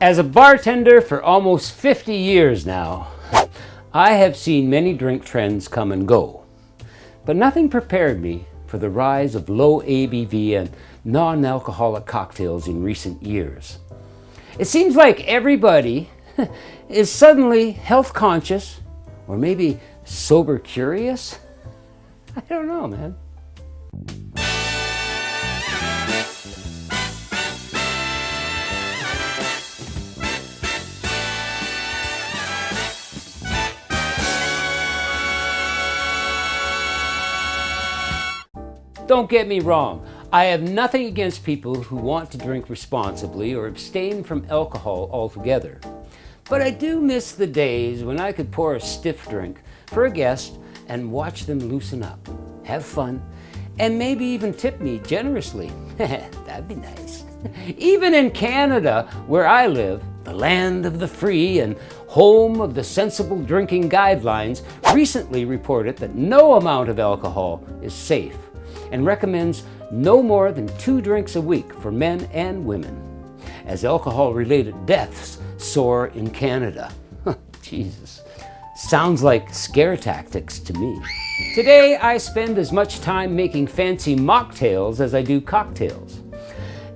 As a bartender for almost 50 years now, I have seen many drink trends come and go, but nothing prepared me for the rise of low ABV and non-alcoholic cocktails in recent years. It seems like everybody is suddenly health conscious, or maybe sober curious. I don't know, man. Don't get me wrong, I have nothing against people who want to drink responsibly or abstain from alcohol altogether. But I do miss the days when I could pour a stiff drink for a guest and watch them loosen up, have fun, and maybe even tip me generously. That'd be nice. Even in Canada, where I live, the land of the free and home of the sensible drinking guidelines, recently reported that no amount of alcohol is safe and recommends no more than 2 drinks a week for men and women, as alcohol-related deaths soar in Canada. Jesus, sounds like scare tactics to me. Today, I spend as much time making fancy mocktails as I do cocktails.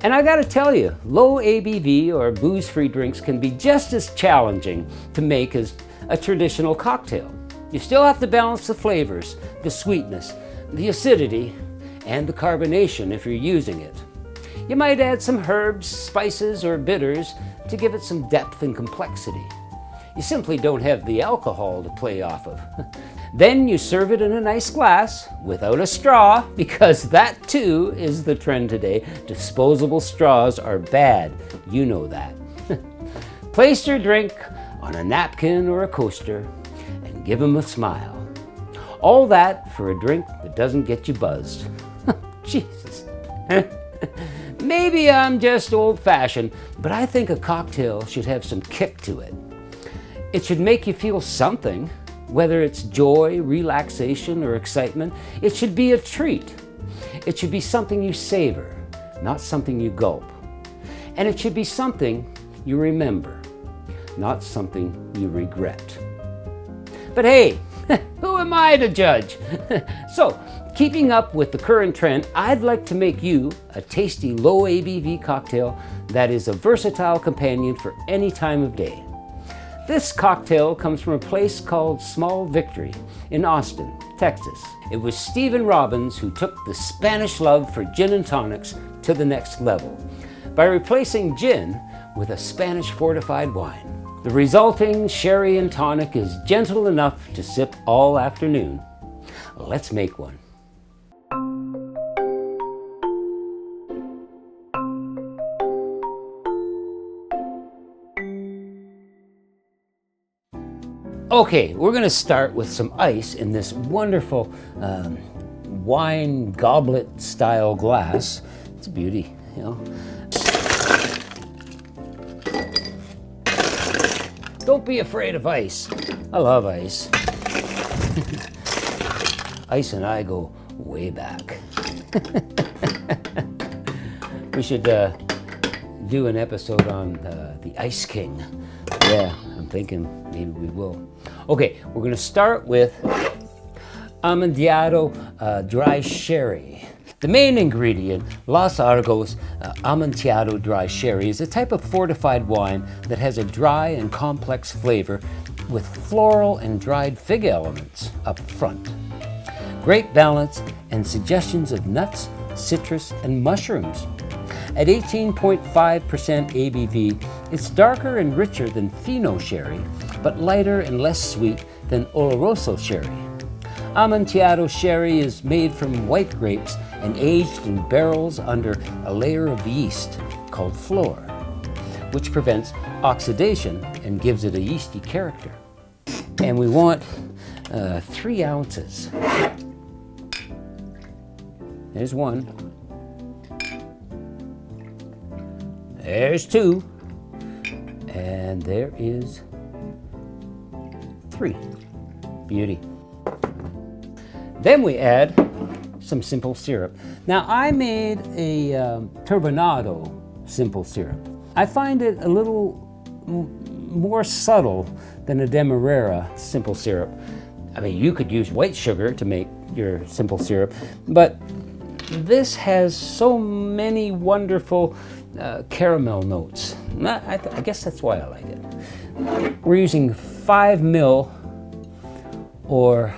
And I gotta tell you, low ABV or booze-free drinks can be just as challenging to make as a traditional cocktail. You still have to balance the flavors, the sweetness, the acidity, and the carbonation if you're using it. You might add some herbs, spices, or bitters to give it some depth and complexity. You simply don't have the alcohol to play off of. Then you serve it in a nice glass without a straw, because that too is the trend today. Disposable straws are bad, you know that. Place your drink on a napkin or a coaster and give them a smile. All that for a drink that doesn't get you buzzed. Jesus. Maybe I'm just old-fashioned, but I think a cocktail should have some kick to it. It should make you feel something, whether it's joy, relaxation, or excitement. It should be a treat. It should be something you savor, not something you gulp. And it should be something you remember, not something you regret. But hey, who am I to judge? So, keeping up with the current trend, I'd like to make you a tasty low ABV cocktail that is a versatile companion for any time of day. This cocktail comes from a place called Small Victory in Austin, Texas. It was Stephen Robbins who took the Spanish love for gin and tonics to the next level by replacing gin with a Spanish fortified wine. The resulting sherry and tonic is gentle enough to sip all afternoon. Let's make one. Okay, we're gonna start with some ice in this wonderful wine goblet style glass. It's a beauty, you know. Don't be afraid of ice. I love ice. Ice and I go way back. We should do an episode on the Ice King. Yeah, I'm thinking maybe we will. Okay, we're gonna start with Amontillado Dry Sherry. The main ingredient, Los Argos Amontillado Dry Sherry, is a type of fortified wine that has a dry and complex flavor with floral and dried fig elements up front. Great balance and suggestions of nuts, citrus, and mushrooms. At 18.5% ABV, it's darker and richer than Fino sherry, but lighter and less sweet than Oloroso sherry. Amontillado sherry is made from white grapes and aged in barrels under a layer of yeast called flor, which prevents oxidation and gives it a yeasty character. And we want 3 ounces. There's 1. There's 2. And there is 3. Beauty. Then we add some simple syrup. Now I made a turbinado simple syrup. I find it a little more subtle than a Demerara simple syrup. I mean, you could use white sugar to make your simple syrup, but this has so many wonderful caramel notes. I guess that's why I like it. We're using 5 ml or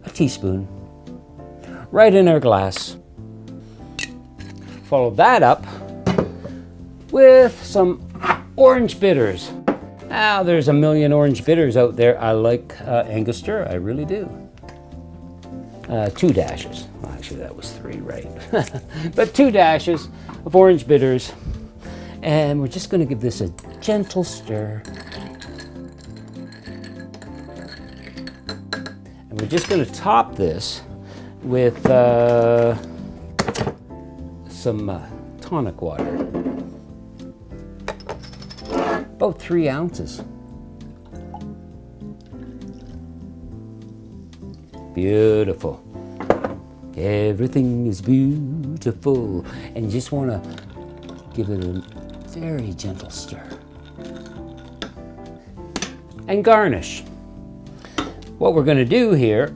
a teaspoon right in our glass. Follow that up with some orange bitters. Now, there's a million orange bitters out there. I like Angostura, I really do. 2 dashes. Well, actually, that was 3, right? But 2 dashes of orange bitters. And we're just going to give this a gentle stir. And we're just going to top this with some tonic water. About 3 ounces. Beautiful. Everything is beautiful. And you just want to give it a very gentle stir. And garnish. What we're going to do here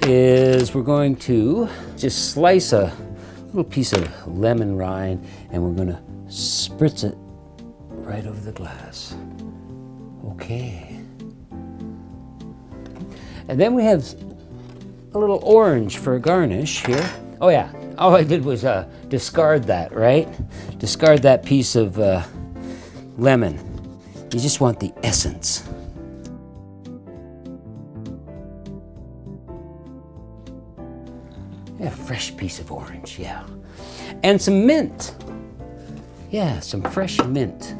is we're going to just slice a little piece of lemon rind and we're going to spritz it right over the glass. Okay. And then we have a little orange for a garnish here. Oh yeah, all I did was discard that, right? Discard that piece of lemon. You just want the essence. Yeah, fresh piece of orange, yeah. And some mint. Yeah, some fresh mint.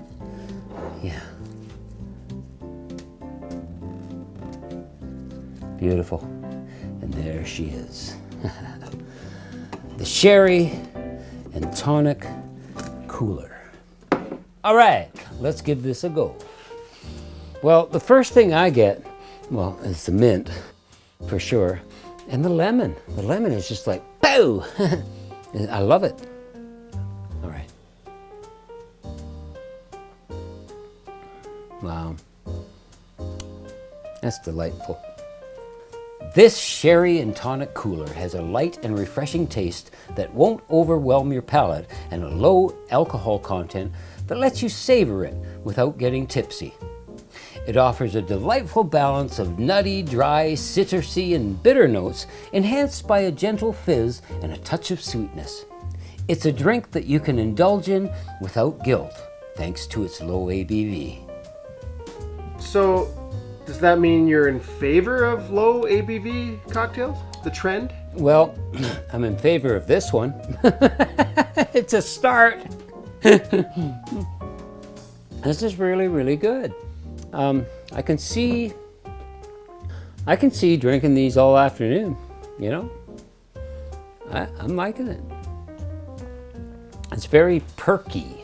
Yeah. Beautiful. And there she is. The Sherry and Tonic Cooler. All right, let's give this a go. Well, the first thing I get, well, is the mint, for sure. And the lemon. The lemon is just like, boo! I love it. All right. Wow. That's delightful. This Sherry and Tonic Cooler has a light and refreshing taste that won't overwhelm your palate and a low alcohol content that lets you savor it without getting tipsy. It offers a delightful balance of nutty, dry, citrusy, and bitter notes enhanced by a gentle fizz and a touch of sweetness. It's a drink that you can indulge in without guilt thanks to its low ABV. So, does that mean you're in favor of low ABV cocktails? The trend? Well, I'm in favor of this one. It's a start. This is really, really good. I can see drinking these all afternoon, you know? I'm liking it. It's very perky.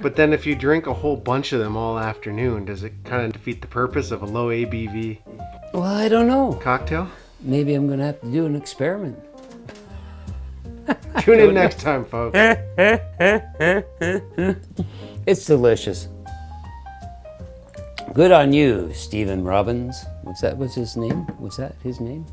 But then if you drink a whole bunch of them all afternoon, does it kind of defeat the purpose of a low ABV Well, I don't know. cocktail? Maybe I'm going to have to do an experiment. Tune in next time, folks. It's delicious. Good on you, Stephen Robbins. Was his name? Was that his name?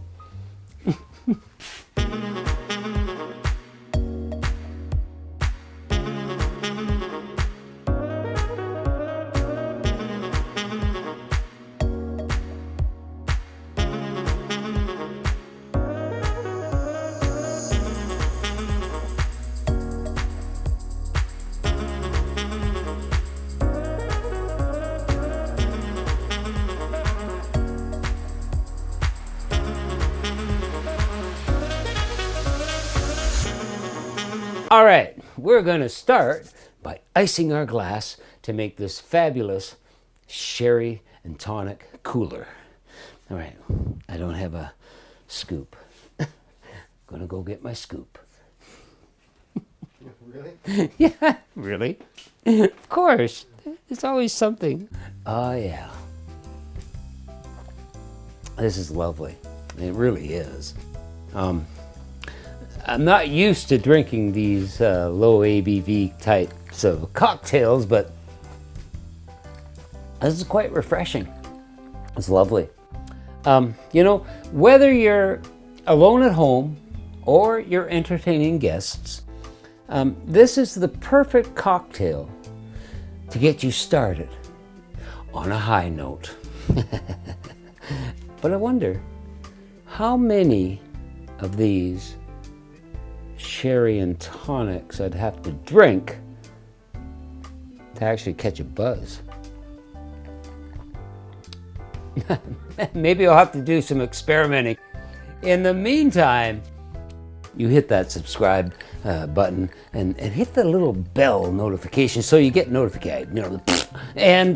All right, we're going to start by icing our glass to make this fabulous Sherry and Tonic Cooler. All right, I don't have a scoop. Gonna go get my scoop. Really? Yeah, really? Of course. There's always something. Oh, yeah. This is lovely. It really is. I'm not used to drinking these low ABV type types of cocktails, but this is quite refreshing. It's lovely. You know, whether you're alone at home or you're entertaining guests, this is the perfect cocktail to get you started on a high note. But I wonder, how many of these sherry and tonics I'd have to drink to actually catch a buzz? Maybe I'll have to do some experimenting. In the meantime, you hit that subscribe button and hit the little bell notification so you get notified, you know, and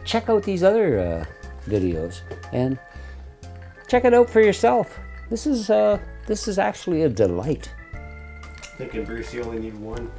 check out these other videos and check it out for yourself. This is actually a delight. Thinking, Bruce, you only need one.